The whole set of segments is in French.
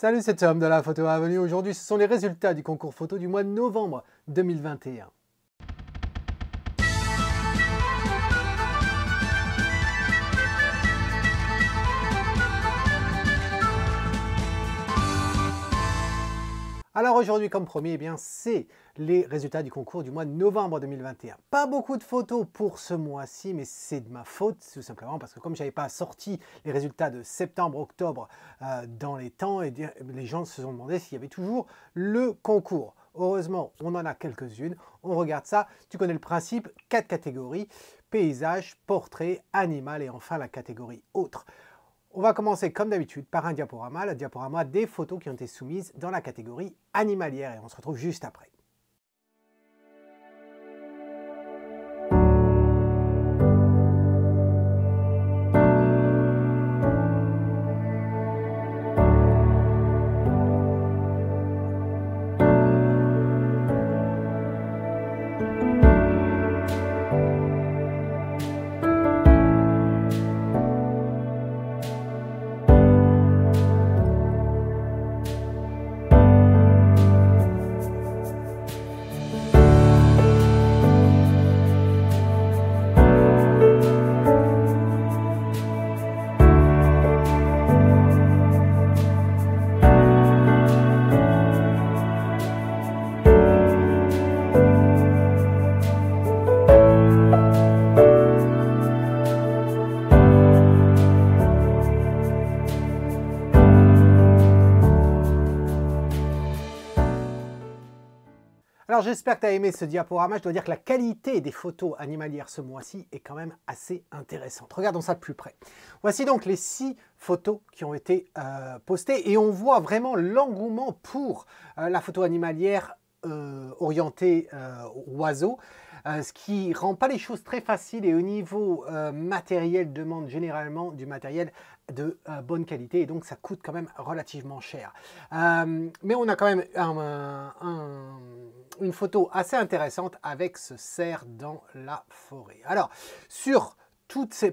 Salut, c'est Tom de la Photo Avenue. Aujourd'hui, ce sont les résultats du concours photo du mois de novembre 2021. Alors aujourd'hui, comme promis, c'est les résultats du concours du mois de novembre 2021. Pas beaucoup de photos pour ce mois-ci, mais c'est de ma faute, tout simplement, parce que comme je n'avais pas sorti les résultats de septembre-octobre dans les temps, et les gens se sont demandé s'il y avait toujours le concours. Heureusement, on en a quelques-unes. On regarde ça. Tu connais le principe, 4 catégories, paysage, portrait, animal et enfin la catégorie autre. On va commencer comme d'habitude par un diaporama, le diaporama des photos qui ont été soumises dans la catégorie animalière et on se retrouve juste après. Alors j'espère que tu as aimé ce diaporama. Je dois dire que la qualité des photos animalières ce mois-ci est quand même assez intéressante. Regardons ça de plus près. Voici donc les 6 photos qui ont été postées et on voit vraiment l'engouement pour la photo animalière orientée oiseaux. Ce qui ne rend pas les choses très faciles et au niveau matériel demande généralement du matériel de bonne qualité et donc ça coûte quand même relativement cher. Mais on a quand même une photo assez intéressante avec ce cerf dans la forêt. Alors,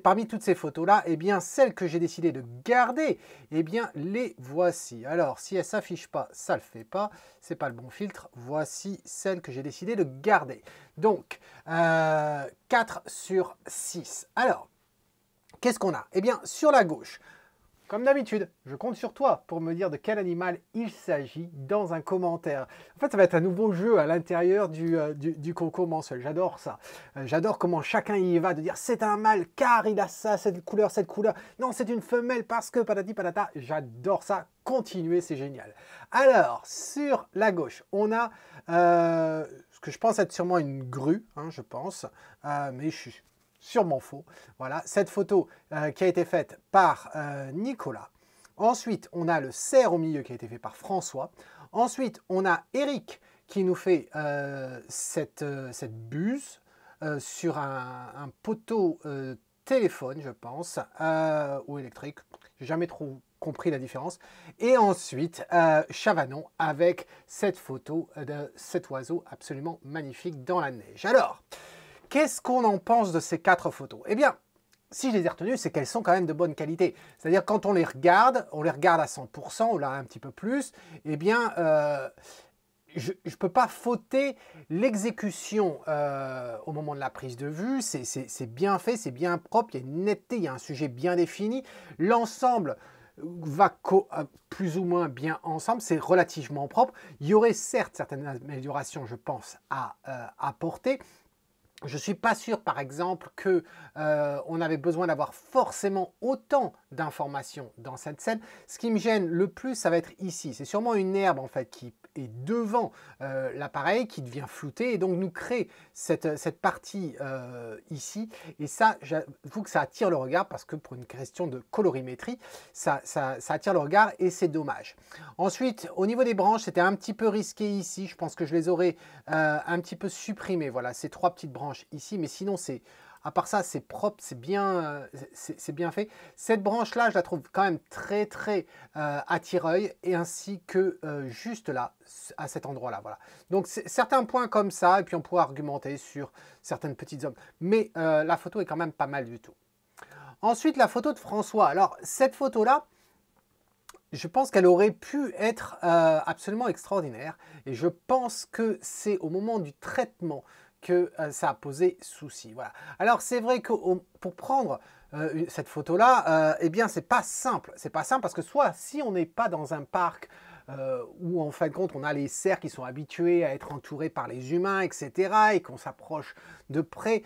parmi toutes ces photos-là, celles que j'ai décidé de garder, les voici. Alors, si elles ne s'affichent pas, ça ne le fait pas. Ce n'est pas le bon filtre. Voici celles que j'ai décidé de garder. Donc, 4 sur 6. Alors, qu'est-ce qu'on a? Sur la gauche, comme d'habitude, je compte sur toi pour me dire de quel animal il s'agit dans un commentaire. En fait, ça va être un nouveau jeu à l'intérieur du concours mensuel. J'adore ça. J'adore comment chacun y va, de dire c'est un mâle car il a ça, cette couleur. Non, c'est une femelle parce que patati patata. J'adore ça. Continuez, c'est génial. Alors, sur la gauche, on a ce que je pense être sûrement une grue, je pense, mais je suis sûrement faux. Voilà, cette photo qui a été faite par Nicolas. Ensuite, on a le cerf au milieu qui a été fait par François. Ensuite, on a Eric qui nous fait cette buse sur un poteau téléphone, je pense, ou électrique. J'ai jamais trop compris la différence. Et ensuite, Chavanon avec cette photo de cet oiseau absolument magnifique dans la neige. Alors, qu'est-ce qu'on en pense de ces 4 photos? Si je les ai retenues, c'est qu'elles sont quand même de bonne qualité. C'est-à-dire quand on les regarde à 100%, ou là un petit peu plus, je ne peux pas fauter l'exécution au moment de la prise de vue. C'est bien fait, c'est bien propre, il y a une netteté, il y a un sujet bien défini. L'ensemble va plus ou moins bien ensemble, c'est relativement propre. Il y aurait certes certaines améliorations, je pense, à apporter. Je ne suis pas sûr, par exemple, qu'on avait besoin d'avoir forcément autant d'informations dans cette scène. Ce qui me gêne le plus, ça va être ici. C'est sûrement une herbe, en fait, qui est devant l'appareil, qui devient floutée, et donc nous crée cette partie ici. Et ça, j'avoue que ça attire le regard, parce que pour une question de colorimétrie, ça attire le regard, et c'est dommage. Ensuite, au niveau des branches, c'était un petit peu risqué ici. Je pense que je les aurais un petit peu supprimées. Voilà, ces 3 petites branches ici, mais sinon à part ça c'est propre, c'est bien fait. Cette branche là je la trouve quand même très attire-œil, et ainsi que juste là à cet endroit là, voilà. Donc certains points comme ça, et puis on pourra argumenter sur certaines petites zones, mais la photo est quand même pas mal du tout. Ensuite, la photo de François. Alors cette photo là, je pense qu'elle aurait pu être absolument extraordinaire. Et je pense que c'est au moment du traitement que ça a posé souci. Voilà. Alors c'est vrai que pour prendre cette photo-là, eh bien c'est pas simple. C'est pas simple parce que soit si on n'est pas dans un parc où en fin de compte on a les cerfs qui sont habitués à être entourés par les humains, etc., et qu'on s'approche de près.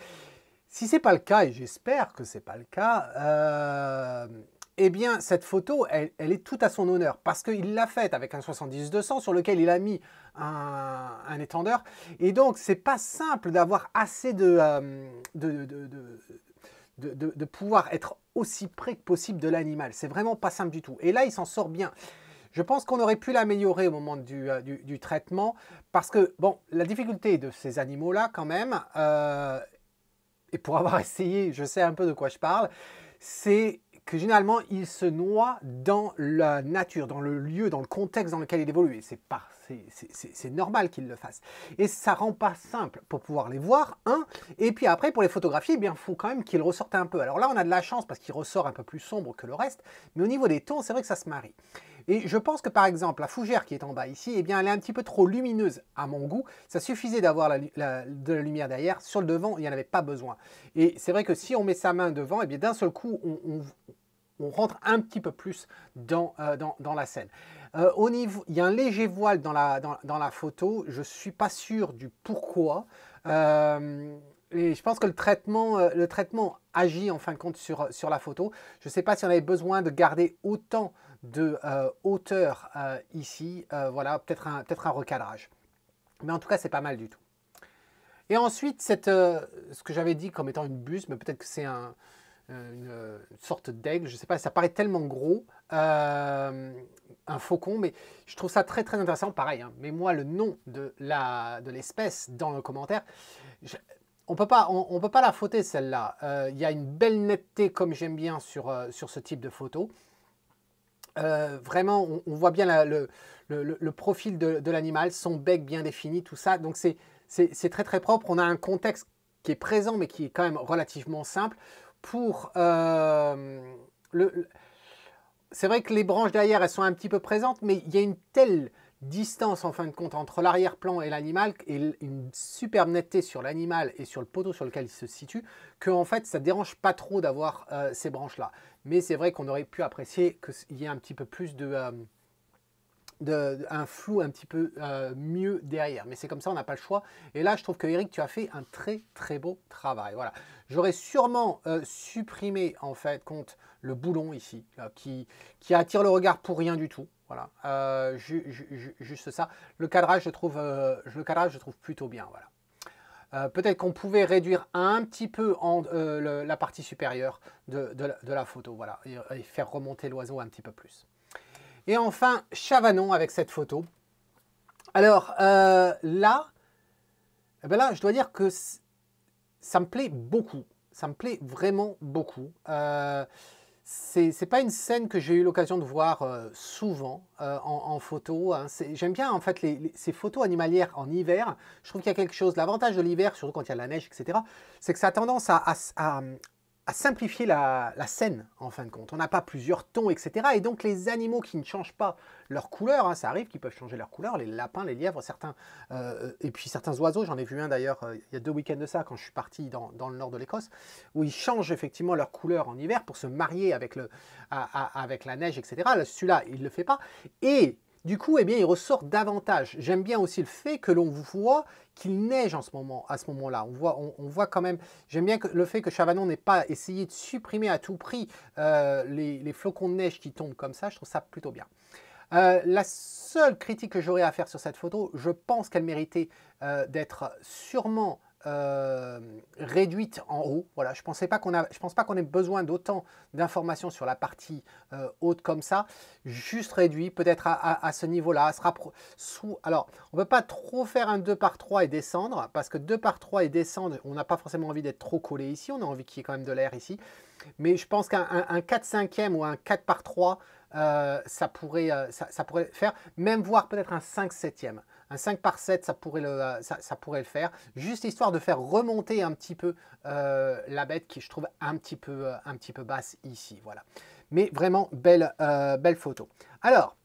Si c'est pas le cas, et j'espère que c'est pas le cas, eh bien cette photo, elle est tout à son honneur parce qu'il l'a faite avec un 70-200 sur lequel il a mis un étendeur. Et donc c'est pas simple d'avoir assez de pouvoir être aussi près que possible de l'animal. C'est vraiment pas simple du tout. Et là, il s'en sort bien. Je pense qu'on aurait pu l'améliorer au moment du traitement parce que, bon, la difficulté de ces animaux-là, quand même, et pour avoir essayé, je sais un peu de quoi je parle, c'est que généralement, il se noie dans la nature, dans le lieu, dans le contexte dans lequel il évolue. C'est normal qu'il le fasse. Et ça rend pas simple pour pouvoir les voir, et puis après, pour les photographier, eh bien, il faut quand même qu'ils ressortent un peu. Alors là, on a de la chance parce qu'il ressort un peu plus sombre que le reste, mais au niveau des tons, c'est vrai que ça se marie. Et je pense que par exemple, la fougère qui est en bas ici, eh bien, elle est un petit peu trop lumineuse à mon goût. Ça suffisait d'avoir de la lumière derrière. Sur le devant, il n'y en avait pas besoin. Et c'est vrai que si on met sa main devant, eh bien, d'un seul coup, on rentre un petit peu plus dans la scène. Au niveau, il y a un léger voile dans la photo. Je ne suis pas sûr du pourquoi. Et je pense que le traitement agit en fin de compte sur la photo. Je ne sais pas si on avait besoin de garder autant de hauteur ici. Voilà, peut-être un recadrage. Mais en tout cas, c'est pas mal du tout. Et ensuite, ce que j'avais dit comme étant une buse, mais peut-être que c'est une sorte d'aigle, je ne sais pas, ça paraît tellement gros, un faucon, mais je trouve ça très très intéressant. Pareil, hein, mets-moi le nom de l'espèce dans le commentaire. On peut pas la photer celle-là. Il y a une belle netteté comme j'aime bien sur ce type de photo. Vraiment, on voit bien le profil de l'animal, son bec bien défini, tout ça. Donc c'est très très propre. On a un contexte qui est présent, mais qui est quand même relativement simple. C'est vrai que les branches derrière, elles sont un petit peu présentes, mais il y a une telle distance en fin de compte entre l'arrière-plan et l'animal, et une superbe netteté sur l'animal et sur le poteau sur lequel il se situe, que en fait ça ne dérange pas trop d'avoir ces branches-là. Mais c'est vrai qu'on aurait pu apprécier qu'il y ait un petit peu plus un flou un petit peu mieux derrière. Mais c'est comme ça, on n'a pas le choix. Et là, je trouve que Eric, tu as fait un très très beau travail. Voilà. J'aurais sûrement supprimé en fait compte le boulon ici, qui attire le regard pour rien du tout. Voilà, juste ça. Le cadrage, je trouve plutôt bien. Voilà. Peut-être qu'on pouvait réduire un petit peu la partie supérieure de la photo, voilà, et faire remonter l'oiseau un petit peu plus. Et enfin, Chavanon avec cette photo. Alors là, eh ben là, je dois dire que ça me plaît beaucoup. Ça me plaît vraiment beaucoup. C'est pas une scène que j'ai eu l'occasion de voir souvent en photo. Hein. J'aime bien en fait ces photos animalières en hiver. Je trouve qu'il y a quelque chose. L'avantage de l'hiver, surtout quand il y a de la neige, etc., c'est que ça a tendance à simplifier la scène en fin de compte. On n'a pas plusieurs tons, etc. Et donc les animaux qui ne changent pas leur couleur, hein, ça arrive qu'ils peuvent changer leur couleur, les lapins, les lièvres, certains, et puis certains oiseaux, j'en ai vu un d'ailleurs il y a 2 week-ends de ça quand je suis parti dans le nord de l'Écosse, où ils changent effectivement leur couleur en hiver pour se marier avec la neige, etc. Celui-là, il ne le fait pas. Et du coup, eh bien, il ressort davantage. J'aime bien aussi le fait que l'on voit qu'il neige à ce moment-là. On voit quand même. J'aime bien le fait que Chavanon n'ait pas essayé de supprimer à tout prix les flocons de neige qui tombent comme ça. Je trouve ça plutôt bien. La seule critique que j'aurais à faire sur cette photo, je pense qu'elle méritait d'être sûrement réduite en haut. Voilà, je pense pas qu'on ait besoin d'autant d'informations sur la partie haute comme ça. Juste réduit, peut-être à ce niveau-là. Alors, on ne peut pas trop faire un 2 par 3 et descendre, parce que 2 par 3 et descendre, on n'a pas forcément envie d'être trop collé ici. On a envie qu'il y ait quand même de l'air ici. Mais je pense qu'un 4/5e ou un 4 par 3, ça pourrait faire, même voire peut-être un 5/7e. Un 5 par 7, ça pourrait le faire, juste histoire de faire remonter un petit peu la bête qui, je trouve, un petit peu basse ici. Voilà. mais vraiment belle photo. Alors,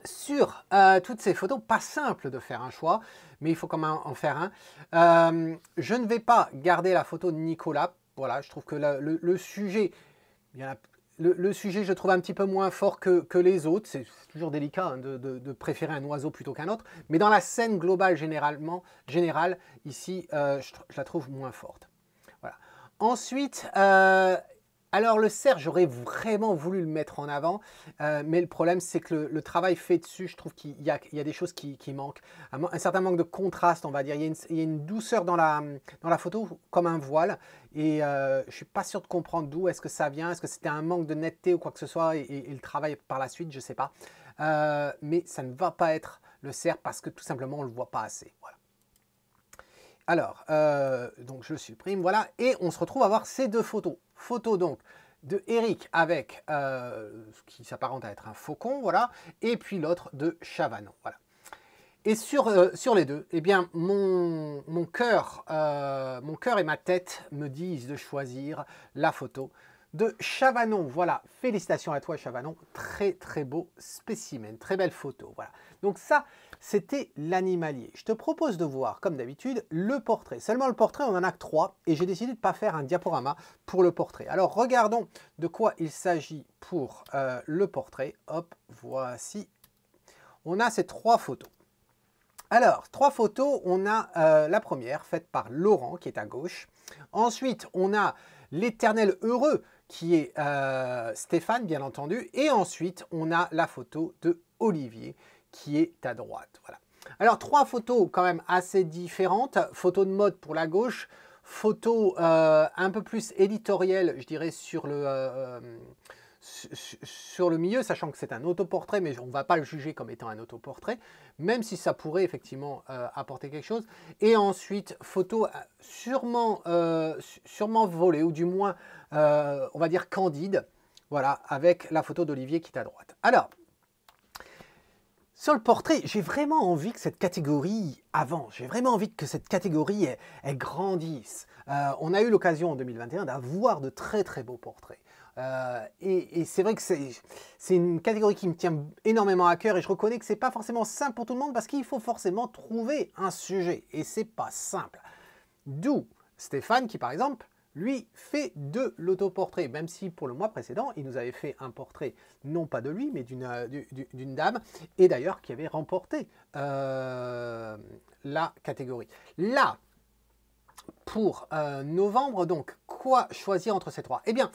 sur toutes ces photos, pas simple de faire un choix, mais il faut quand même en faire un. Je ne vais pas garder la photo de Nicolas. Voilà, je trouve que le sujet, il y en a, le sujet, je le trouve un petit peu moins fort que les autres. C'est toujours délicat hein, de préférer un oiseau plutôt qu'un autre. Mais dans la scène globale, générale, ici, je la trouve moins forte. Voilà. Ensuite, alors le cerf, j'aurais vraiment voulu le mettre en avant, mais le problème c'est que le travail fait dessus, je trouve qu'il y a des choses qui manquent. Un certain manque de contraste, on va dire. Il y a une douceur dans la photo, comme un voile, et je ne suis pas sûr de comprendre d'où est-ce que ça vient. Est-ce que c'était un manque de netteté ou quoi que ce soit, et le travail par la suite, je ne sais pas. Mais ça ne va pas être le cerf parce que tout simplement on ne le voit pas assez. Voilà. Alors, donc je supprime, voilà, et on se retrouve à voir ces deux photos. Photo donc de Eric avec ce qui s'apparente à être un faucon, voilà, et puis l'autre de Chavanon, voilà. Et sur les deux, eh bien, mon cœur et ma tête me disent de choisir la photo de Chavanon. Voilà, félicitations à toi Chavanon, très très beau spécimen, très belle photo, voilà. Donc ça, c'était l'animalier. Je te propose de voir, comme d'habitude, le portrait. Seulement le portrait, on en a que 3, et j'ai décidé de ne pas faire un diaporama pour le portrait. Alors regardons de quoi il s'agit pour le portrait. Hop, voici. On a ces 3 photos. Alors, 3 photos, on a la première faite par Laurent qui est à gauche. Ensuite, on a l'éternel heureux qui est Stéphane, bien entendu. Et ensuite, on a la photo de Olivier qui est à droite. Voilà. Alors, 3 photos quand même assez différentes. Photo de mode pour la gauche, photo un peu plus éditoriale, je dirais, sur le milieu, sachant que c'est un autoportrait, mais on ne va pas le juger comme étant un autoportrait, même si ça pourrait effectivement apporter quelque chose. Et ensuite, photo sûrement volée, ou du moins, on va dire candide, voilà, avec la photo d'Olivier qui est à droite. Alors, sur le portrait, j'ai vraiment envie que cette catégorie avance, j'ai vraiment envie que cette catégorie elle grandisse. On a eu l'occasion en 2021 d'avoir de très très beaux portraits. Et c'est vrai que c'est une catégorie qui me tient énormément à cœur, et je reconnais que c'est pas forcément simple pour tout le monde parce qu'il faut forcément trouver un sujet, et c'est pas simple. D'où Stéphane qui par exemple, lui, fait de l'autoportrait, même si pour le mois précédent, il nous avait fait un portrait, non pas de lui, mais d'une dame, et d'ailleurs qui avait remporté la catégorie. Là, pour novembre, donc, quoi choisir entre ces 3? Eh bien,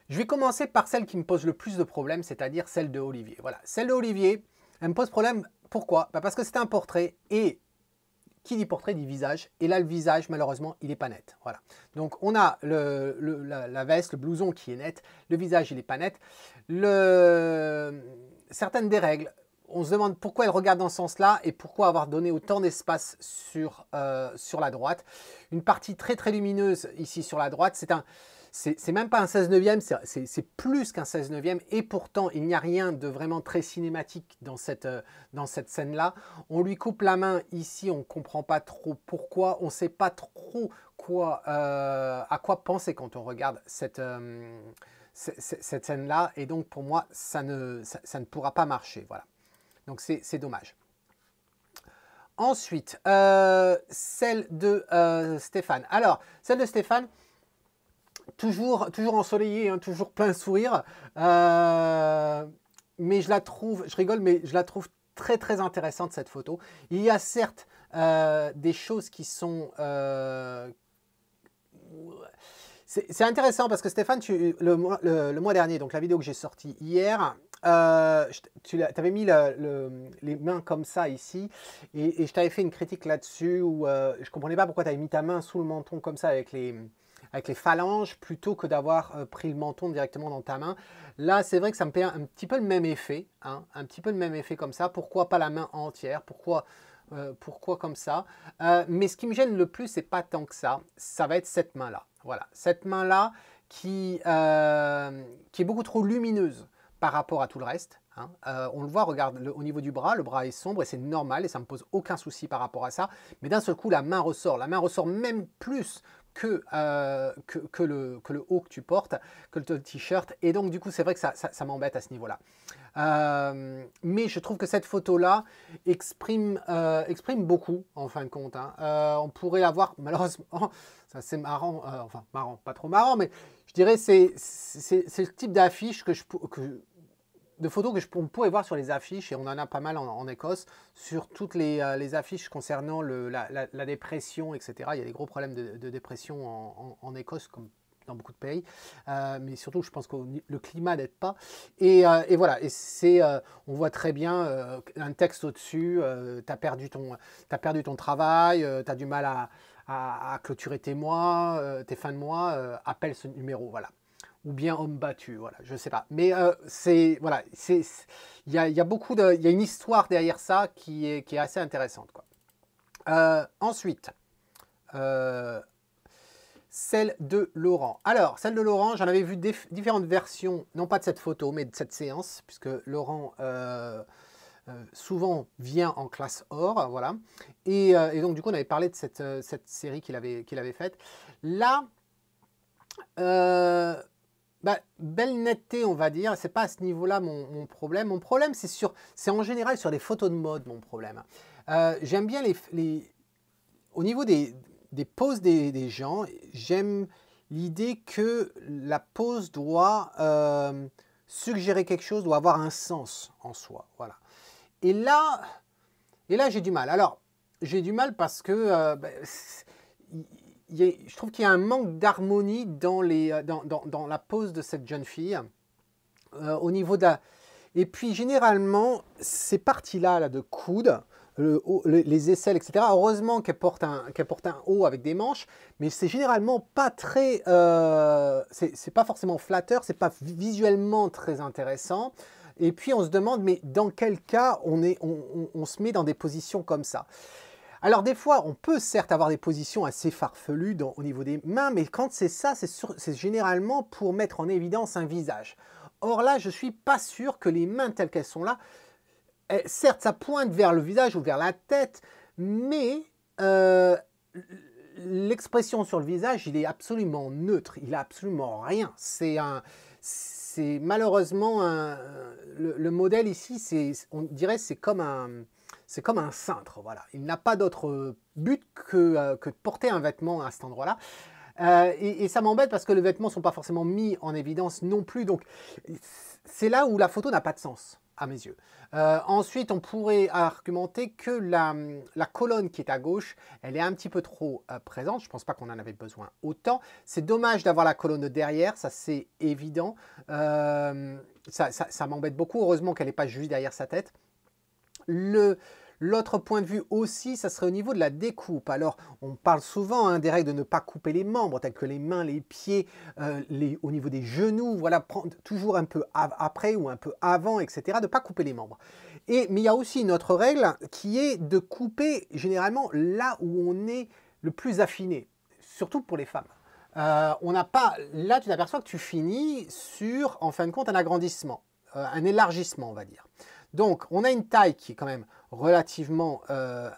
je vais commencer par celle qui me pose le plus de problèmes, c'est-à-dire celle de Olivier. Voilà, celle de Olivier, elle me pose problème. Pourquoi? Parce que c'est un portrait, et qui dit portrait dit visage, et là le visage malheureusement il n'est pas net. Voilà. Donc on a la veste, le blouson qui est net, le visage il n'est pas net. Certaines des règles, on se demande pourquoi elle regarde dans ce sens-là et pourquoi avoir donné autant d'espace sur la droite. Une partie très très lumineuse ici sur la droite, c'est même pas un 16 neuvième, c'est plus qu'un 16 neuvième, et pourtant il n'y a rien de vraiment très cinématique dans cette scène-là. On lui coupe la main ici, on ne comprend pas trop pourquoi, on ne sait pas trop à quoi penser quand on regarde cette scène-là, et donc pour moi ça ne pourra pas marcher. Voilà. Donc c'est dommage. Ensuite, celle de Stéphane. Alors, celle de Stéphane, toujours ensoleillé, hein, toujours plein sourire, mais je la trouve, je rigole, mais je la trouve très très intéressante cette photo. Il y a certes des choses qui sont... c'est intéressant parce que Stéphane, le mois dernier, donc la vidéo que j'ai sortie hier, tu avais mis les mains comme ça ici, et je t'avais fait une critique là-dessus où je ne comprenais pas pourquoi tu avais mis ta main sous le menton comme ça avec les phalanges, plutôt que d'avoir pris le menton directement dans ta main. Là, c'est vrai que ça me fait un petit peu le même effet, hein, un petit peu le même effet comme ça. Pourquoi pas la main entière? Pourquoi comme ça? Mais ce qui me gêne le plus, c'est pas tant que ça. Ça va être cette main-là. Voilà, cette main-là qui est beaucoup trop lumineuse par rapport à tout le reste. Hein. On le voit, regarde, au niveau du bras, le bras est sombre et c'est normal et ça ne me pose aucun souci par rapport à ça. Mais d'un seul coup, la main ressort. La main ressort même plus que le haut que tu portes, que le t-shirt. Et donc, du coup, c'est vrai que ça m'embête à ce niveau-là. Mais je trouve que cette photo-là exprime beaucoup, en fin de compte. Hein. On pourrait avoir, malheureusement, c'est marrant, enfin, marrant, pas trop marrant, mais je dirais c'est le type d'affiche de photos on pourrait voir sur les affiches, et on en a pas mal en Écosse, sur toutes les affiches concernant la dépression, etc. Il y a des gros problèmes de dépression en Écosse, comme dans beaucoup de pays, mais surtout, je pense que le climat n'aide pas. Et voilà, et on voit très bien un texte au-dessus, tu as perdu ton travail, tu as du mal à clôturer tes mois, tes fins de mois, appelle ce numéro, voilà. Ou bien homme battu, voilà, je sais pas. Mais voilà, il y a une histoire derrière ça qui est assez intéressante, quoi. Ensuite, celle de Laurent. Alors, celle de Laurent, j'en avais vu différentes versions, non pas de cette photo, mais de cette séance, puisque Laurent souvent vient en classe or, voilà. Et donc, du coup, on avait parlé de cette série qu'il avait faite. Là, belle netteté, on va dire. C'est pas à ce niveau-là mon problème. Mon problème, c'est en général sur des photos de mode, mon problème. J'aime bien au niveau des poses des gens, j'aime l'idée que la pose doit suggérer quelque chose, doit avoir un sens en soi. Voilà. Et là j'ai du mal. Alors, j'ai du mal parce que je trouve qu'il y a un manque d'harmonie dans la pose de cette jeune fille. Au niveau Et puis, généralement, ces parties-là de coude, les aisselles, etc., heureusement qu'elle porte un haut avec des manches, mais c'est généralement pas très... c'est pas forcément flatteur, c'est pas visuellement très intéressant. Et puis, on se demande, mais dans quel cas on se met dans des positions comme ça? Alors des fois, on peut certes avoir des positions assez farfelues au niveau des mains, mais quand c'est ça, c'est généralement pour mettre en évidence un visage. Or là, je ne suis pas sûr que les mains telles qu'elles sont là, certes, ça pointe vers le visage ou vers la tête, mais l'expression sur le visage, il est absolument neutre, il n'a absolument rien. C'est malheureusement le modèle ici, on dirait c'est comme un cintre, voilà. Il n'a pas d'autre but que de porter un vêtement à cet endroit-là. Et ça m'embête parce que les vêtements ne sont pas forcément mis en évidence non plus. Donc, c'est là où la photo n'a pas de sens, à mes yeux. Ensuite, on pourrait argumenter que la colonne qui est à gauche, elle est un petit peu trop présente. Je ne pense pas qu'on en avait besoin autant. C'est dommage d'avoir la colonne derrière, ça c'est évident. Ça m'embête beaucoup. Heureusement qu'elle n'est pas juste derrière sa tête. L'autre point de vue aussi, ça serait au niveau de la découpe. Alors, on parle souvent des règles de ne pas couper les membres, tels que les mains, les pieds, au niveau des genoux, voilà, prendre toujours un peu après ou un peu avant, etc., de ne pas couper les membres. Mais il y a aussi une autre règle qui est de couper généralement là où on est le plus affiné, surtout pour les femmes. On n'a pas, là, tu t'aperçois que tu finis sur, en fin de compte, un agrandissement, un élargissement, on va dire. Donc, on a une taille qui est quand même relativement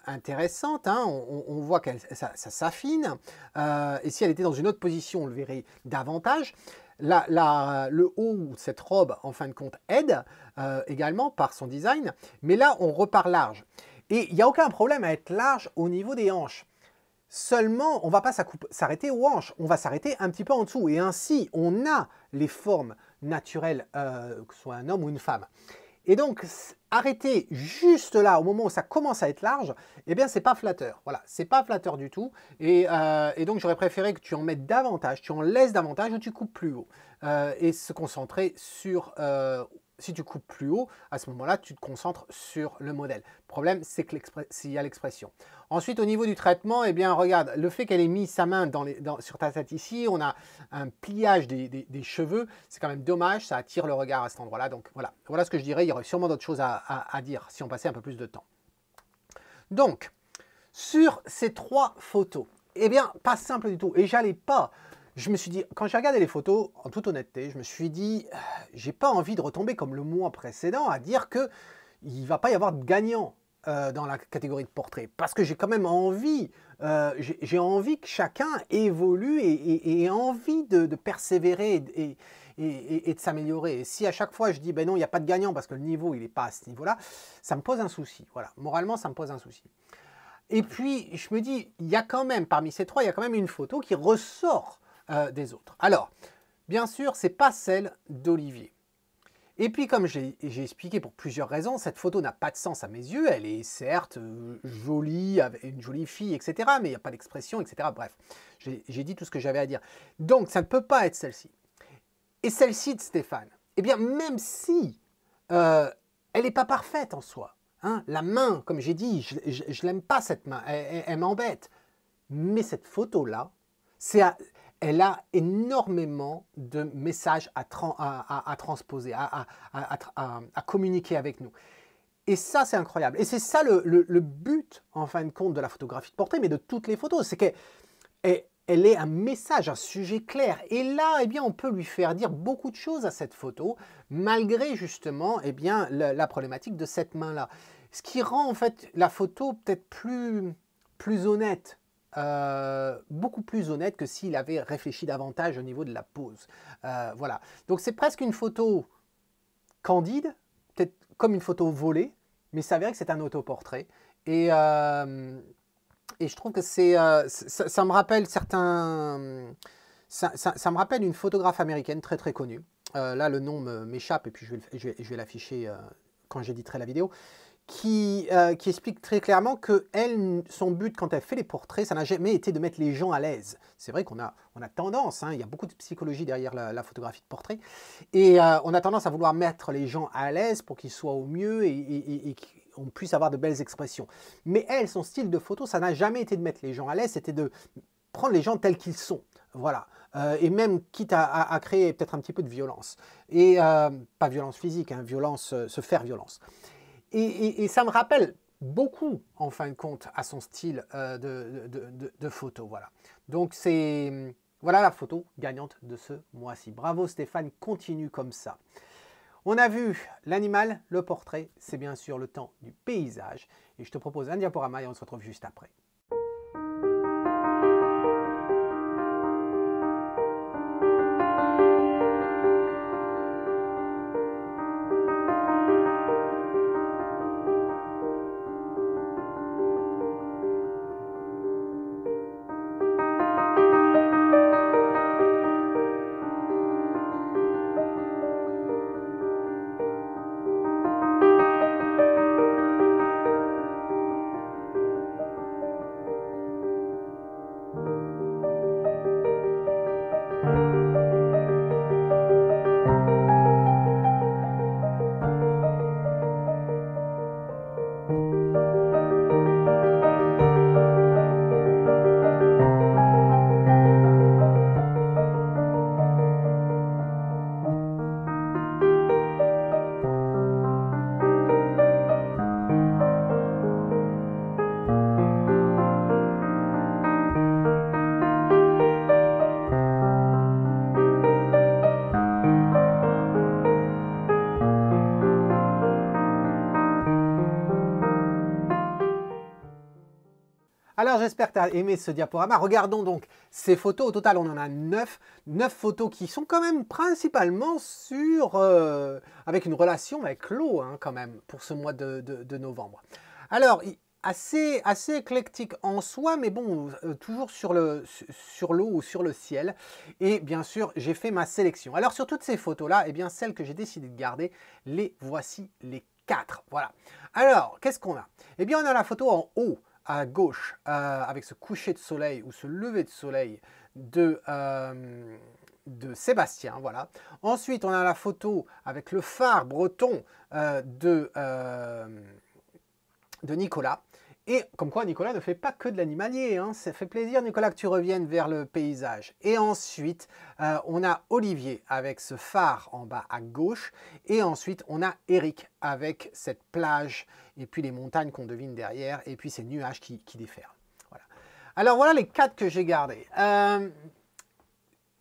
intéressante. Hein. On voit que ça s'affine. Et si elle était dans une autre position, on le verrait davantage. Le haut de cette robe, en fin de compte, aide également par son design. Mais là, on repart large. Et il n'y a aucun problème à être large au niveau des hanches. Seulement, on ne va pas s'arrêter aux hanches. On va s'arrêter un petit peu en dessous. Et ainsi, on a les formes naturelles, que ce soit un homme ou une femme. Et donc, arrêter juste là, au moment où ça commence à être large, eh bien, c'est pas flatteur. Voilà, c'est pas flatteur du tout. Et donc, j'aurais préféré que tu en mettes davantage, tu en laisses davantage ou tu coupes plus haut. Et se concentrer sur... si tu coupes plus haut, à ce moment-là, tu te concentres sur le modèle. Le problème, c'est qu'il y a l'expression. Ensuite, au niveau du traitement, eh bien, regarde, le fait qu'elle ait mis sa main sur ta tête ici, on a un pliage des cheveux, c'est quand même dommage, ça attire le regard à cet endroit-là. Donc voilà ce que je dirais, il y aurait sûrement d'autres choses à dire si on passait un peu plus de temps. Donc, sur ces 3 photos, eh bien, pas simple du tout. Et j'allais pas... Je me suis dit, quand j'ai regardé les photos, en toute honnêteté, je me suis dit, j'ai pas envie de retomber comme le mois précédent à dire qu'il ne va pas y avoir de gagnant. dans la catégorie de portrait, parce que j'ai quand même envie, j'ai envie que chacun évolue et ait envie de persévérer et de s'améliorer. Et si à chaque fois je dis, ben non, il n'y a pas de gagnant parce que le niveau, il n'est pas à ce niveau-là, ça me pose un souci. Voilà, moralement, ça me pose un souci. Et puis, je me dis, il y a quand même, parmi ces trois, il y a quand même une photo qui ressort des autres. Alors, bien sûr, ce n'est pas celle d'Olivier. Et puis, comme j'ai expliqué pour plusieurs raisons, cette photo n'a pas de sens à mes yeux. Elle est certes jolie, avec une jolie fille, etc. Mais il n'y a pas d'expression, etc. Bref, j'ai dit tout ce que j'avais à dire. Donc, ça ne peut pas être celle-ci. Et celle-ci de Stéphane, eh bien, même si elle n'est pas parfaite en soi, hein, la main, comme j'ai dit, je l'aime pas cette main, elle m'embête. Mais cette photo-là, elle a énormément de messages à transposer, à communiquer avec nous. Et ça, c'est incroyable. Et c'est ça le but, en fin de compte, de la photographie de portrait, mais de toutes les photos. C'est qu'elle est un message, un sujet clair. Et là, eh bien, on peut lui faire dire beaucoup de choses à cette photo, malgré justement eh bien, la problématique de cette main-là. Ce qui rend en fait la photo peut-être plus honnête. Beaucoup plus honnête que s'il avait réfléchi davantage au niveau de la pose. Voilà. Donc c'est presque une photo candide, peut-être comme une photo volée, mais ça s'avérait que c'est un autoportrait. Et je trouve que ça me rappelle certains... Ça me rappelle une photographe américaine très très connue. Là, le nom m'échappe et puis je vais l'afficher quand j'éditerai la vidéo. Qui explique très clairement que elle, son but quand elle fait les portraits, ça n'a jamais été de mettre les gens à l'aise. C'est vrai qu'on a tendance, hein, il y a beaucoup de psychologie derrière la photographie de portrait, et on a tendance à vouloir mettre les gens à l'aise pour qu'ils soient au mieux et qu'on puisse avoir de belles expressions. Mais elle, son style de photo, ça n'a jamais été de mettre les gens à l'aise, c'était de prendre les gens tels qu'ils sont. Voilà. Et même quitte à créer peut-être un petit peu de violence. Et pas violence physique, hein, se faire violence. Et ça me rappelle beaucoup, en fin de compte, à son style de photo. Voilà. Donc, voilà la photo gagnante de ce mois-ci. Bravo Stéphane, continue comme ça. On a vu l'animal, le portrait, c'est bien sûr le temps du paysage. Et je te propose un diaporama et on se retrouve juste après. Alors j'espère que tu as aimé ce diaporama. Regardons donc ces photos. Au total, on en a 9. 9 photos qui sont quand même principalement avec une relation avec l'eau, hein, quand même, pour ce mois de novembre. Alors, assez éclectique en soi, mais bon, toujours sur l'eau ou sur le ciel. Et bien sûr, j'ai fait ma sélection. Alors sur toutes ces photos-là, eh bien, celles que j'ai décidé de garder, les voici les 4. Voilà. Alors, qu'est-ce qu'on a? Eh bien, on a la photo en haut, à gauche, avec ce coucher de soleil ou ce lever de soleil de Sébastien, voilà. Ensuite, on a la photo avec le phare breton de Nicolas. Et comme quoi, Nicolas ne fait pas que de l'animalier, hein. Ça fait plaisir, Nicolas, que tu reviennes vers le paysage. Et ensuite, on a Olivier avec ce phare en bas à gauche. Et ensuite, on a Eric avec cette plage et puis les montagnes qu'on devine derrière et puis ces nuages qui déferlent. Voilà. Alors voilà les 4 que j'ai gardés.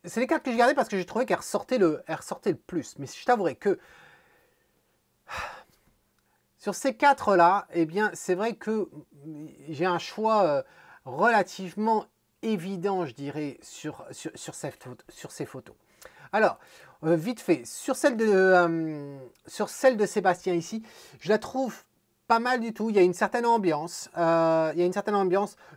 C'est les 4 que j'ai gardés parce que j'ai trouvé qu'elles ressortaient le plus. Mais je t'avouerai que Sur ces quatre-là, eh bien, c'est vrai que j'ai un choix relativement évident, je dirais, sur ces photos. Alors, vite fait, sur celle de Sébastien ici, je la trouve pas mal du tout. Il y a une certaine ambiance.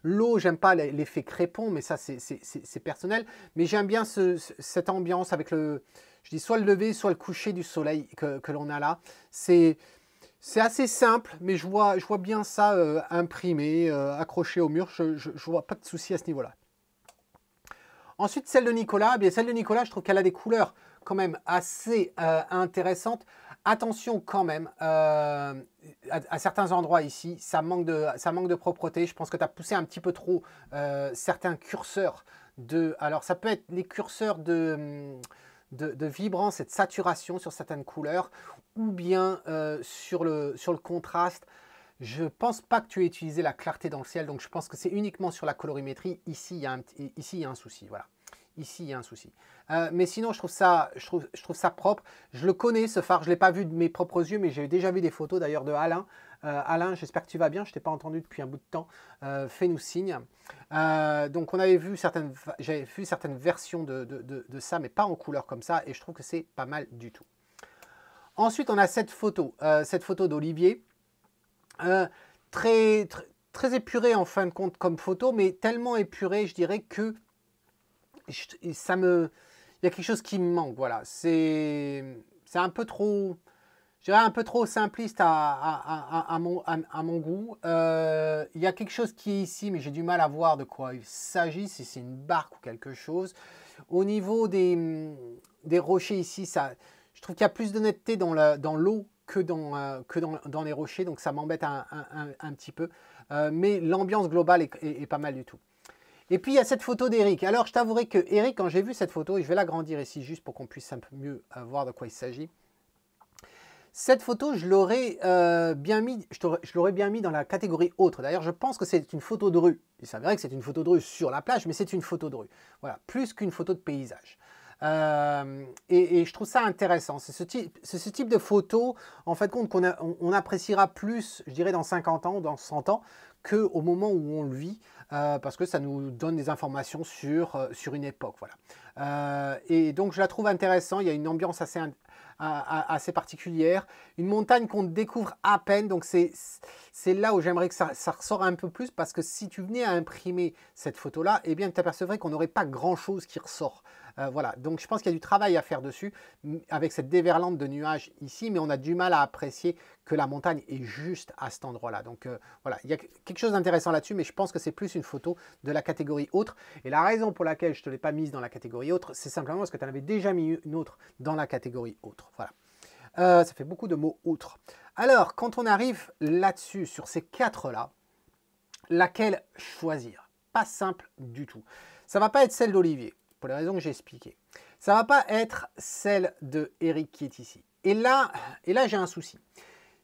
L'eau, j'aime pas l'effet crépon, mais ça, c'est personnel. Mais j'aime bien cette ambiance avec je dis soit le lever, soit le coucher du soleil que l'on a là. C'est assez simple, mais je vois bien ça imprimé, accroché au mur. Je vois pas de souci à ce niveau-là. Ensuite, celle de Nicolas, celle de Nicolas, je trouve qu'elle a des couleurs quand même assez intéressantes. Attention quand même, à certains endroits ici, ça manque de propreté. Je pense que tu as poussé un petit peu trop certains curseurs alors, ça peut être les curseurs de vibrance et de saturation sur certaines couleurs, ou bien sur le contraste. Je ne pense pas que tu aies utilisé la clarté dans le ciel, donc je pense que c'est uniquement sur la colorimétrie. Ici, il y a un souci, voilà. Ici, il y a un souci. Mais sinon, je trouve ça propre. Je le connais, ce phare. Je ne l'ai pas vu de mes propres yeux, mais j'ai déjà vu des photos d'ailleurs de Alain. Alain, j'espère que tu vas bien. Je ne t'ai pas entendu depuis un bout de temps. Fais-nous signe. Donc, j'avais vu certaines versions de ça, mais pas en couleur comme ça. Et je trouve que c'est pas mal du tout. Ensuite, on a cette photo d'Olivier. Très épurée en fin de compte comme photo, mais tellement épurée, je dirais que il y a quelque chose qui me manque, voilà. C'est un peu trop, je dirais un peu trop simpliste à mon goût. Il y a quelque chose qui est ici, mais j'ai du mal à voir de quoi il s'agit, si c'est une barque ou quelque chose. Au niveau des rochers ici, je trouve qu'il y a plus d'honnêteté dans l'eau que dans les rochers, donc ça m'embête un petit peu. Mais l'ambiance globale est pas mal du tout. Et puis il y a cette photo d'Eric. Alors je t'avouerai que Eric, quand j'ai vu cette photo, et je vais l'agrandir ici juste pour qu'on puisse un peu mieux voir de quoi il s'agit. Cette photo, je l'aurais bien mis dans la catégorie autre. D'ailleurs, je pense que c'est une photo de rue. Il s'avérait que c'est une photo de rue sur la plage, mais c'est une photo de rue. Voilà, plus qu'une photo de paysage. Et je trouve ça intéressant. C'est ce type de photo, en fait, qu'on appréciera plus, je dirais, dans 50 ans ou dans 100 ans, qu'au moment où on le vit, parce que ça nous donne des informations sur une époque. Voilà. Et donc, je la trouve intéressante. Il y a une ambiance assez particulière. Une montagne qu'on découvre à peine. Donc, c'est là où j'aimerais que ça ressort un peu plus, parce que si tu venais à imprimer cette photo-là, eh bien, tu t'apercevrais qu'on n'aurait pas grand-chose qui ressort. Voilà, donc je pense qu'il y a du travail à faire dessus avec cette déverlante de nuages ici, mais on a du mal à apprécier que la montagne est juste à cet endroit-là. Donc voilà, il y a quelque chose d'intéressant là-dessus, mais je pense que c'est plus une photo de la catégorie autre. Et la raison pour laquelle je ne te l'ai pas mise dans la catégorie autre, c'est simplement parce que tu en avais déjà mis une autre dans la catégorie autre. Voilà. Ça fait beaucoup de mots autres. Alors, quand on arrive là-dessus, sur ces quatre-là, laquelle choisir? Pas simple du tout. Ça ne va pas être celle d'Olivier, pour les raisons que j'ai expliquées. Ça ne va pas être celle de Eric qui est ici. Et là j'ai un souci.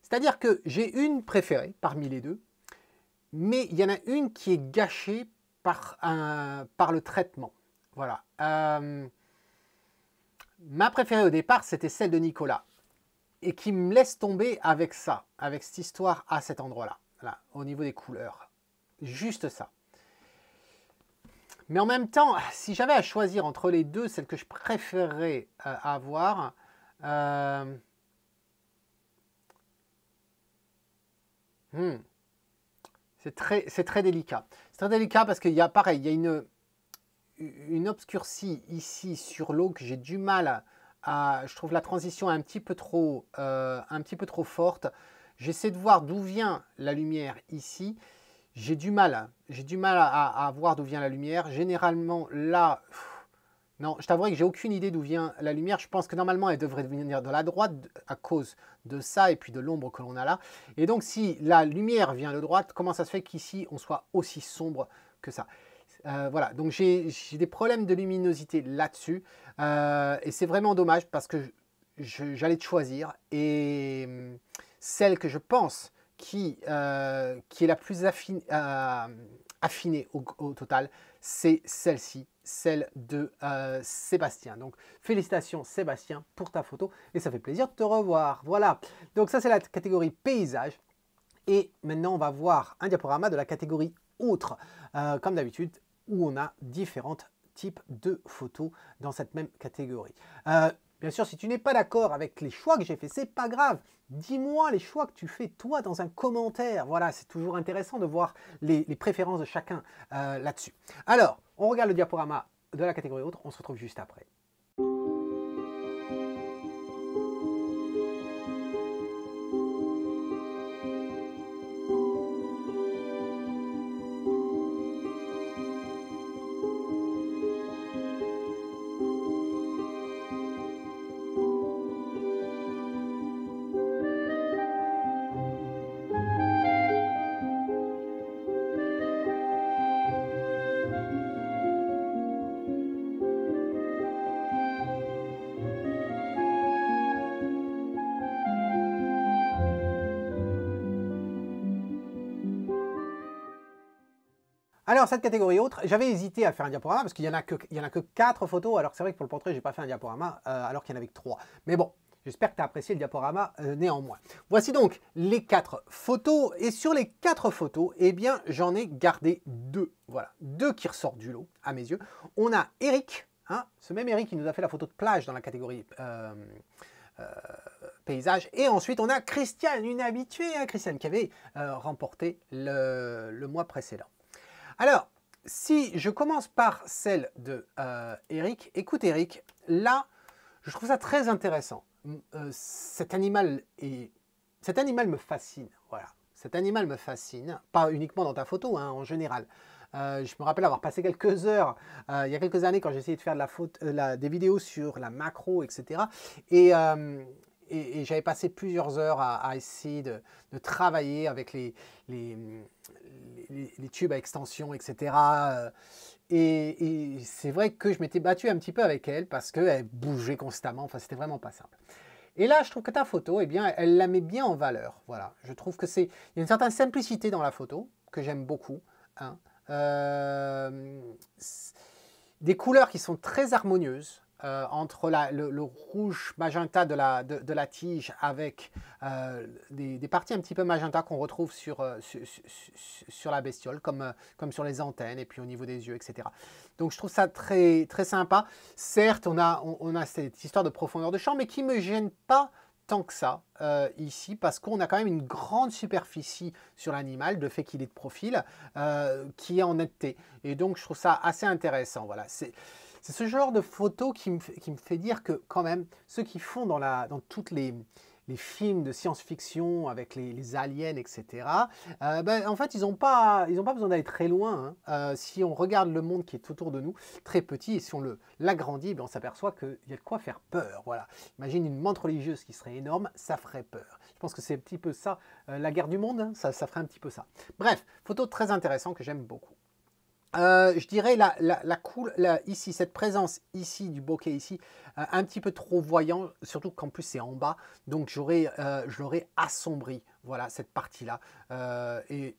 C'est-à-dire que j'ai une préférée parmi les deux, mais il y en a une qui est gâchée par le traitement. Voilà. Ma préférée au départ, c'était celle de Nicolas, et qui me laisse tomber avec ça, avec cette histoire à cet endroit-là, là, au niveau des couleurs. Juste ça. Mais en même temps, si j'avais à choisir entre les deux, celle que je préférerais avoir, c'est très délicat. C'est très délicat parce qu'il y a, pareil, il y a une obscurcie ici sur l'eau que j'ai du mal je trouve la transition un petit peu trop forte. J'essaie de voir d'où vient la lumière ici. J'ai du mal à voir d'où vient la lumière. Généralement, là, non, je t'avouerai que j'ai aucune idée d'où vient la lumière. Je pense que normalement, elle devrait venir de la droite à cause de ça et puis de l'ombre que l'on a là. Et donc, si la lumière vient de droite, comment ça se fait qu'ici, on soit aussi sombre que ça? Voilà, donc j'ai des problèmes de luminosité là-dessus. Et c'est vraiment dommage parce que j'allais te choisir. Et celle que je pense qui est la plus affinée au total, c'est celle-ci, celle de Sébastien. Donc félicitations Sébastien pour ta photo et ça fait plaisir de te revoir. Voilà, donc ça c'est la catégorie paysage. Et maintenant on va voir un diaporama de la catégorie autre, comme d'habitude, où on a différents types de photos dans cette même catégorie. Bien sûr, si tu n'es pas d'accord avec les choix que j'ai fait, c'est pas grave. Dis-moi les choix que tu fais toi dans un commentaire. Voilà, c'est toujours intéressant de voir les préférences de chacun là-dessus. Alors, on regarde le diaporama de la catégorie autre, on se retrouve juste après. Alors, cette catégorie autre, j'avais hésité à faire un diaporama parce qu'il n'y en a que 4 photos. Alors, c'est vrai que pour le portrait, je n'ai pas fait un diaporama alors qu'il n'y en avait que 3. Mais bon, j'espère que tu as apprécié le diaporama néanmoins. Voici donc les 4 photos. Et sur les 4 photos, eh bien, j'en ai gardé 2. Voilà, 2 qui ressortent du lot, à mes yeux. On a Eric, hein, ce même Eric qui nous a fait la photo de plage dans la catégorie paysage. Et ensuite, on a Christiane, une habituée, hein, Christiane, qui avait remporté le mois précédent. Alors, si je commence par celle de Eric, écoute Eric, là, je trouve ça très intéressant. Cet animal me fascine, voilà. Cet animal me fascine, pas uniquement dans ta photo, hein, en général. Je me rappelle avoir passé quelques heures, il y a quelques années, quand j'ai essayé de faire des vidéos sur la macro, etc. Et j'avais passé plusieurs heures à essayer de travailler avec les tubes à extension, etc. Et c'est vrai que je m'étais battu un petit peu avec elle parce qu'elle bougeait constamment. Enfin, c'était vraiment pas simple. Et là, je trouve que ta photo, eh bien, elle la met bien en valeur. Voilà. Je trouve que il y a une certaine simplicité dans la photo que j'aime beaucoup. Hein. Des couleurs qui sont très harmonieuses. Entre le rouge magenta de la tige avec des parties un petit peu magenta qu'on retrouve sur la bestiole, comme sur les antennes et puis au niveau des yeux, etc. Donc je trouve ça très, très sympa. Certes, on a cette histoire de profondeur de champ, mais qui ne me gêne pas tant que ça ici, parce qu'on a quand même une grande superficie sur l'animal, de fait qu'il est de profil, qui est en netteté. Et donc je trouve ça assez intéressant. Voilà, c'est ce genre de photo qui me fait dire que quand même, ceux qui font dans toutes les films de science-fiction avec les aliens, etc., ben, en fait, ils n'ont pas besoin d'aller très loin. Hein. Si on regarde le monde qui est autour de nous, très petit, et si on l'agrandit, ben, on s'aperçoit qu'il y a de quoi faire peur. Voilà. Imagine une menthe religieuse qui serait énorme, ça ferait peur. Je pense que c'est un petit peu ça, la guerre du monde, hein, ça ferait un petit peu ça. Bref, photo très intéressante que j'aime beaucoup. Je dirais ici, cette présence ici du bokeh ici, un petit peu trop voyant, surtout qu'en plus c'est en bas, donc je l'aurais assombri, voilà, cette partie-là. Et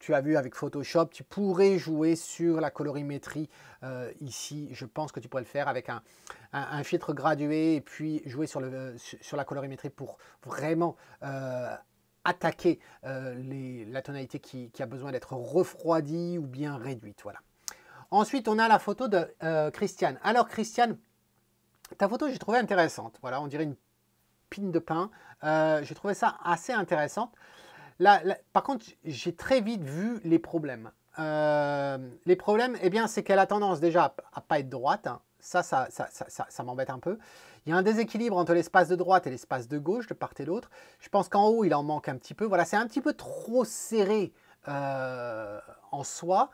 tu as vu avec Photoshop, tu pourrais jouer sur la colorimétrie ici, je pense que tu pourrais le faire avec un filtre gradué et puis jouer sur la colorimétrie pour vraiment attaquer la tonalité qui a besoin d'être refroidie ou bien réduite. Voilà. Ensuite, on a la photo de Christiane. Alors, Christiane, ta photo, j'ai trouvé intéressante. Voilà, on dirait une pine de pain. J'ai trouvé ça assez intéressante. Par contre, j'ai très vite vu les problèmes. Les problèmes, eh bien, c'est qu'elle a tendance déjà à ne pas être droite. Hein. Ça m'embête un peu. Il y a un déséquilibre entre l'espace de droite et l'espace de gauche, de part et d'autre. Je pense qu'en haut, il en manque un petit peu. Voilà, c'est un petit peu trop serré en soi.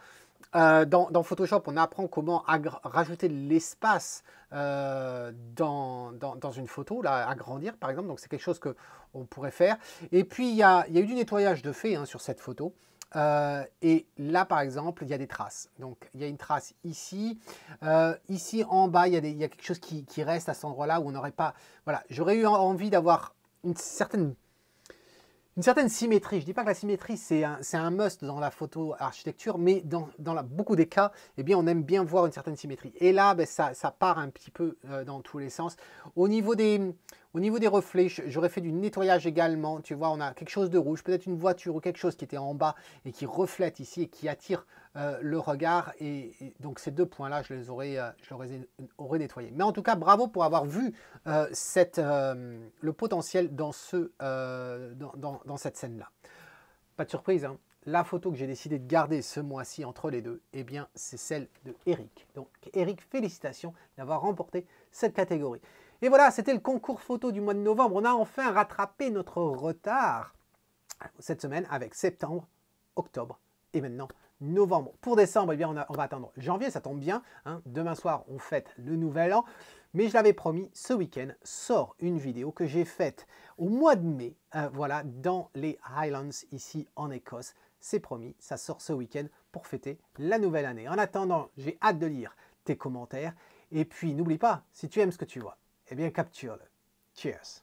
Dans Photoshop, on apprend comment rajouter de l'espace dans une photo, là, agrandir par exemple. Donc c'est quelque chose qu'on pourrait faire. Et puis il y a eu du nettoyage de fait hein, sur cette photo. Et là, par exemple, il y a des traces. Donc, il y a une trace ici. Ici, en bas, il y a quelque chose qui reste à cet endroit-là où on n'aurait pas... Voilà, j'aurais eu envie d'avoir une certaine une certaine symétrie. Je ne dis pas que la symétrie, c'est un must dans la photo architecture, mais dans beaucoup des cas, eh bien, on aime bien voir une certaine symétrie. Et là, ben, ça part un petit peu dans tous les sens. Au niveau des reflets, j'aurais fait du nettoyage également. Tu vois, on a quelque chose de rouge, peut-être une voiture ou quelque chose qui était en bas et qui reflète ici et qui attire le regard. Et donc, ces deux points-là, je les aurais nettoyés. Mais en tout cas, bravo pour avoir vu le potentiel dans cette scène-là. Pas de surprise, hein. La photo que j'ai décidé de garder ce mois-ci entre les deux, eh bien, c'est celle de Eric. Donc, Eric, félicitations d'avoir remporté cette catégorie. Et voilà, c'était le concours photo du mois de novembre. On a enfin rattrapé notre retard cette semaine avec septembre, octobre et maintenant novembre. Pour décembre, eh bien, on va attendre janvier, ça tombe bien, hein. Demain soir, on fête le nouvel an. Mais je l'avais promis, ce week-end sort une vidéo que j'ai faite au mois de mai, voilà, dans les Highlands, ici en Écosse. C'est promis, ça sort ce week-end pour fêter la nouvelle année. En attendant, j'ai hâte de lire tes commentaires. Et puis, n'oublie pas, si tu aimes ce que tu vois, eh bien, capture-le. Cheers!